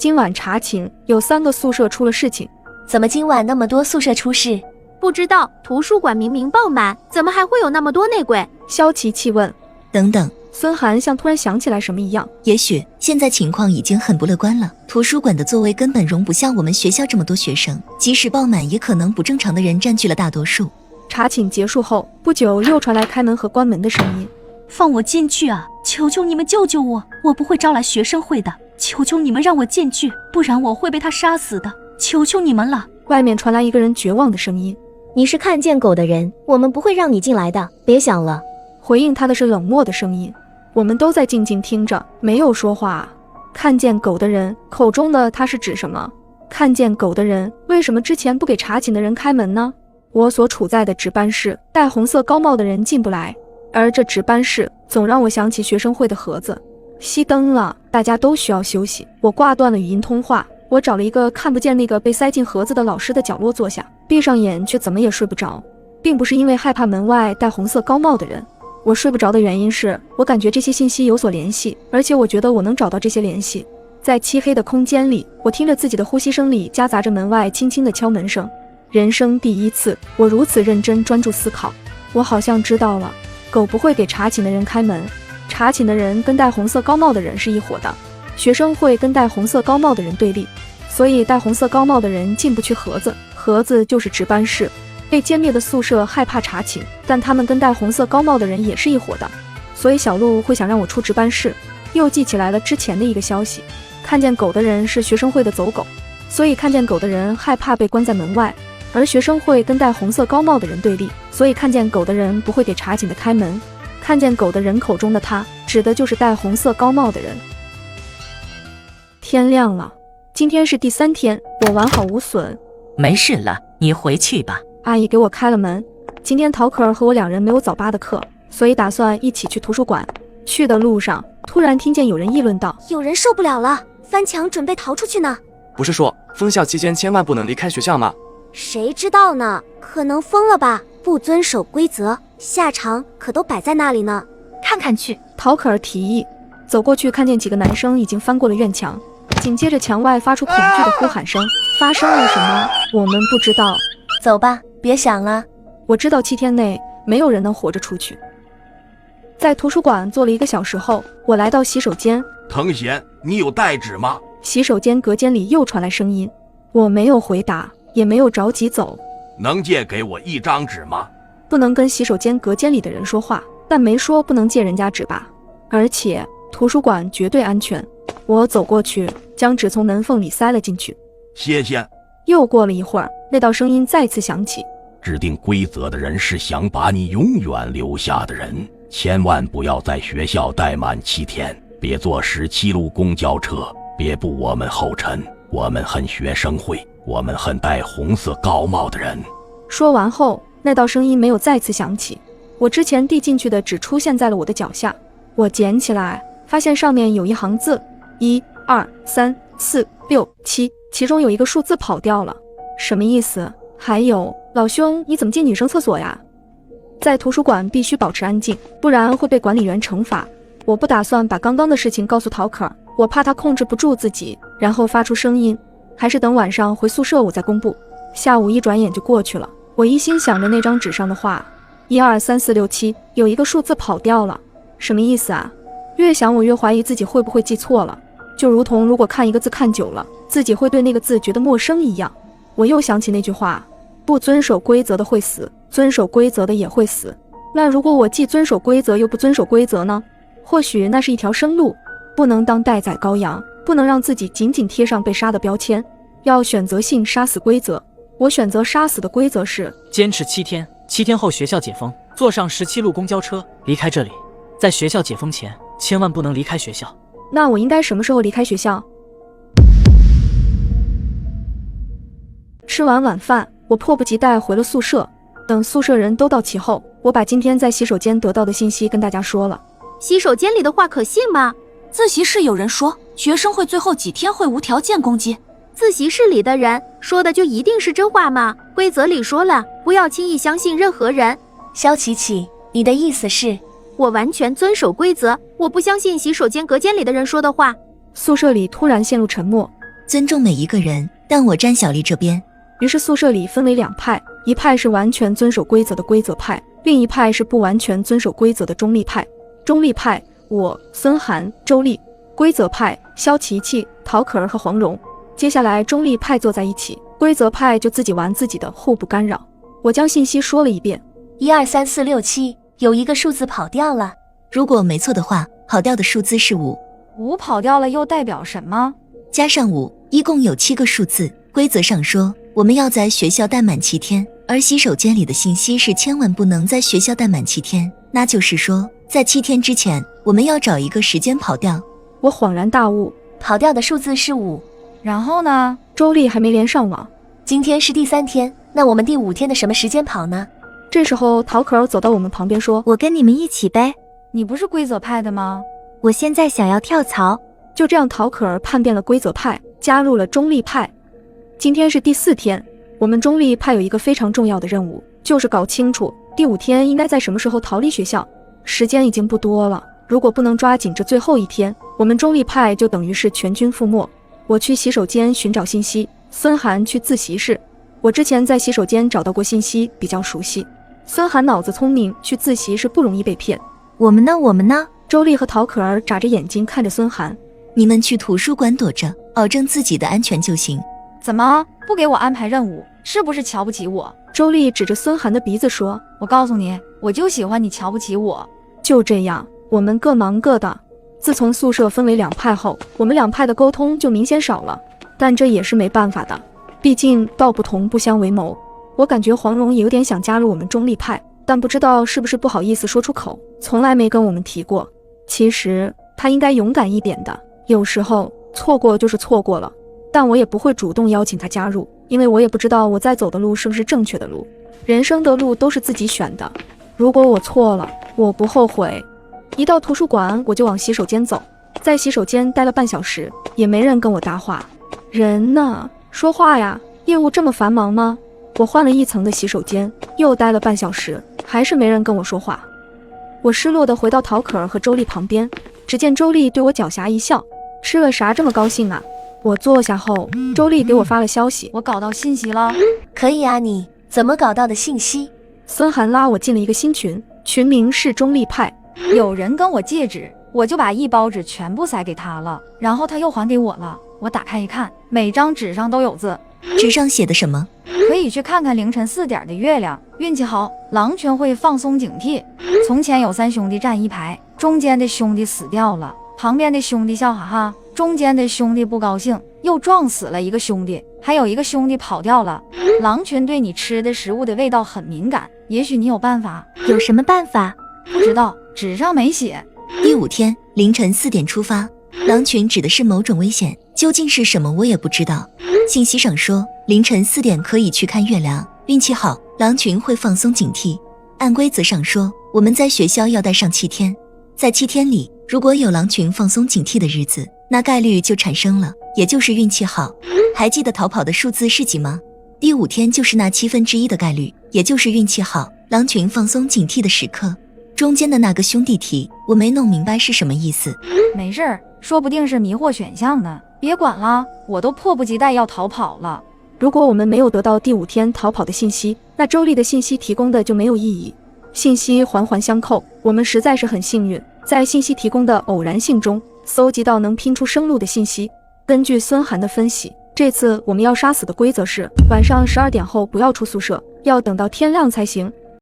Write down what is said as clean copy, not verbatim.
今晚查寝，有3个宿舍出了事情。怎么今晚那么多宿舍出事？不知道，图书馆明明爆满，怎么还会有那么多内鬼？萧琪琪问。等等，孙涵像突然想起来什么一样。也许现在情况已经很不乐观了，图书馆的座位根本容不下我们学校这么多学生，即使爆满也可能不正常的人占据了大多数。查寝结束后不久，又传来开门和关门的声音。放我进去啊！求求你们救救我，我不会招来学生会的，求求你们让我进去，不然我会被他杀死的，求求你们了。外面传来一个人绝望的声音。你是看见狗的人，我们不会让你进来的，别想了。回应他的是冷漠的声音。我们都在静静听着，没有说话。看见狗的人口中的他是指什么？看见狗的人为什么之前不给查寝的人开门呢？我所处在的值班室，戴红色高帽的人进不来，而这值班室总让我想起学生会的盒子。熄灯了，大家都需要休息。我挂断了语音通话，我找了一个看不见那个被塞进盒子的老师的角落坐下，闭上眼却怎么也睡不着。并不是因为害怕门外戴红色高帽的人，我睡不着的原因是我感觉这些信息有所联系，而且我觉得我能找到这些联系。在漆黑的空间里，我听着自己的呼吸声里夹杂着门外轻轻的敲门声。人生第一次，我如此认真专注思考。我好像知道了，狗不会给查寝的人开门，查寝的人跟戴红色高帽的人是一伙的，学生会跟戴红色高帽的人对立，所以戴红色高帽的人进不去盒子，盒子就是值班室。被歼灭的宿舍害怕查寝，但他们跟戴红色高帽的人也是一伙的，所以小鹿会想让我出值班室。又记起来了之前的一个消息，看见狗的人是学生会的走狗，所以看见狗的人害怕被关在门外，而学生会跟戴红色高帽的人对立，所以看见狗的人不会给查寝的开门。看见狗的人口中的他指的就是戴红色高帽的人。天亮了，今天是第3天，我完好无损。没事了，你回去吧。阿姨给我开了门。今天陶可儿和我2人没有早8的课，所以打算一起去图书馆。去的路上突然听见有人议论道，有人受不了了，翻墙准备逃出去呢。不是说封校期间千万不能离开学校吗？谁知道呢，可能疯了吧，不遵守规则，下场可都摆在那里呢。看看去。陶可儿提议。走过去看见几个男生已经翻过了院墙，紧接着墙外发出恐惧的呼喊声。发生了什么我们不知道。走吧，别想了。我知道7天内没有人能活着出去。在图书馆坐了1个小时后，我来到洗手间。藤贤，你有带纸吗？洗手间隔间里又传来声音。我没有回答，也没有着急走。能借给我1张纸吗？不能跟洗手间隔间里的人说话，但没说不能借人家纸吧。而且图书馆绝对安全。我走过去，将纸从门缝里塞了进去。谢谢。又过了一会儿，那道声音再次响起。制定规则的人是想把你永远留下的人，千万不要在学校待满7天，别坐17路公交车，别步我们后尘。我们恨学生会，我们恨戴红色高帽的人。说完后，那道声音没有再次响起。我之前递进去的纸出现在了我的脚下，我捡起来，发现上面有一行字：1、2、3、4、6、7，其中有一个数字跑掉了，什么意思？还有，老兄，你怎么进女生厕所呀？在图书馆必须保持安静，不然会被管理员惩罚。我不打算把刚刚的事情告诉陶可儿，我怕他控制不住自己，然后发出声音，还是等晚上回宿舍我再公布。下午一转眼就过去了，我一心想着那张纸上的话，1、2、3、4、6、7，有一个数字跑掉了，什么意思啊？越想我越怀疑自己会不会记错了，就如同如果看一个字看久了，自己会对那个字觉得陌生一样。我又想起那句话，不遵守规则的会死，遵守规则的也会死。那如果我既遵守规则又不遵守规则呢？或许那是一条生路，不能当待宰羔羊，不能让自己紧紧贴上被杀的标签，要选择性杀死规则。我选择杀死的规则是坚持7天，7天后学校解封，坐上17路公交车离开这里，在学校解封前千万不能离开学校。那我应该什么时候离开学校？吃完晚饭，我迫不及待回了宿舍。等宿舍人都到齐后，我把今天在洗手间得到的信息跟大家说了。洗手间里的话可信吗？自习室有人说学生会最后几天会无条件攻击。自习室里的人说的就一定是真话吗？规则里说了，不要轻易相信任何人。萧琪琪，你的意思是？我完全遵守规则，我不相信洗手间隔间里的人说的话。宿舍里突然陷入沉默，尊重每一个人，但我站小丽这边。于是宿舍里分为两派，一派是完全遵守规则的规则派，另一派是不完全遵守规则的中立派。中立派，我、孙涵、周丽；规则派，萧琪琪、陶可儿和黄蓉。接下来中立派坐在一起，规则派就自己玩自己的，互不干扰。我将信息说了一遍，1、2、3、4、6、7，有一个数字跑掉了。如果没错的话，跑掉的数字是5。5跑掉了又代表什么？加上5，一共有7个数字。规则上说，我们要在学校待满7天，而洗手间里的信息是千万不能在学校待满7天。那就是说，在7天之前，我们要找一个时间跑掉。我恍然大悟，跑掉的数字是5。然后呢？周丽还没连上网。今天是第3天，那我们第5天的什么时间跑呢？这时候陶可儿走到我们旁边说，我跟你们一起呗。你不是规则派的吗？我现在想要跳槽。就这样，陶可儿叛变了规则派，加入了中立派。今天是第4天，我们中立派有一个非常重要的任务，就是搞清楚第5天应该在什么时候逃离学校。时间已经不多了，如果不能抓紧这最后1天，我们中立派就等于是全军覆没。我去洗手间寻找信息，孙涵去自习室。我之前在洗手间找到过信息，比较熟悉。孙涵脑子聪明，去自习室不容易被骗。我们呢？周丽和陶可儿眨着眼睛看着孙涵。你们去图书馆躲着，保证自己的安全就行。怎么不给我安排任务？是不是瞧不起我？周丽指着孙涵的鼻子说，我告诉你，我就喜欢你瞧不起我。就这样，我们各忙各的。自从宿舍分为2派后，我们2派的沟通就明显少了，但这也是没办法的，毕竟道不同不相为谋。我感觉黄蓉也有点想加入我们中立派，但不知道是不是不好意思说出口，从来没跟我们提过。其实她应该勇敢一点的，有时候错过就是错过了，但我也不会主动邀请她加入，因为我也不知道我在走的路是不是正确的路。人生的路都是自己选的，如果我错了，我不后悔。一到图书馆我就往洗手间走，在洗手间待了半小时，也没人跟我搭话。人呢？说话呀，业务这么繁忙吗？我换了1层的洗手间，又待了半小时，还是没人跟我说话。我失落地回到陶可儿和周丽旁边，只见周丽对我狡黠一笑，吃了啥这么高兴啊？我坐下后，周丽给我发了消息，我搞到信息了。可以啊，你怎么搞到的信息？孙涵拉我进了一个新群，群名是中立派。有人跟我借纸，我就把1包纸全部塞给他了，然后他又还给我了。我打开一看，每张纸上都有字。纸上写的什么？可以去看看凌晨4点的月亮，运气好，狼群会放松警惕。从前有3兄弟站一排，中间的兄弟死掉了，旁边的兄弟笑哈哈，中间的兄弟不高兴，又撞死了一个兄弟，还有一个兄弟跑掉了。狼群对你吃的食物的味道很敏感，也许你有办法。有什么办法？不知道，纸上没写。第5天凌晨4点出发，狼群指的是某种危险，究竟是什么我也不知道。信息上说凌晨4点可以去看月亮，运气好，狼群会放松警惕。按规则上说，我们在学校要待上7天，在7天里，如果有狼群放松警惕的日子，那概率就产生了，也就是运气好。还记得逃跑的数字是几吗？第5天就是那1/7的概率，也就是运气好，狼群放松警惕的时刻。中间的那个兄弟题我没弄明白是什么意思。没事儿，说不定是迷惑选项呢，别管了，我都迫不及待要逃跑了。如果我们没有得到第5天逃跑的信息，那周丽的信息提供的就没有意义。信息环环相扣，我们实在是很幸运，在信息提供的偶然性中搜集到能拼出生路的信息。根据孙涵的分析，这次我们要杀死的规则是晚上12点后不要出宿舍，要等到天亮才行。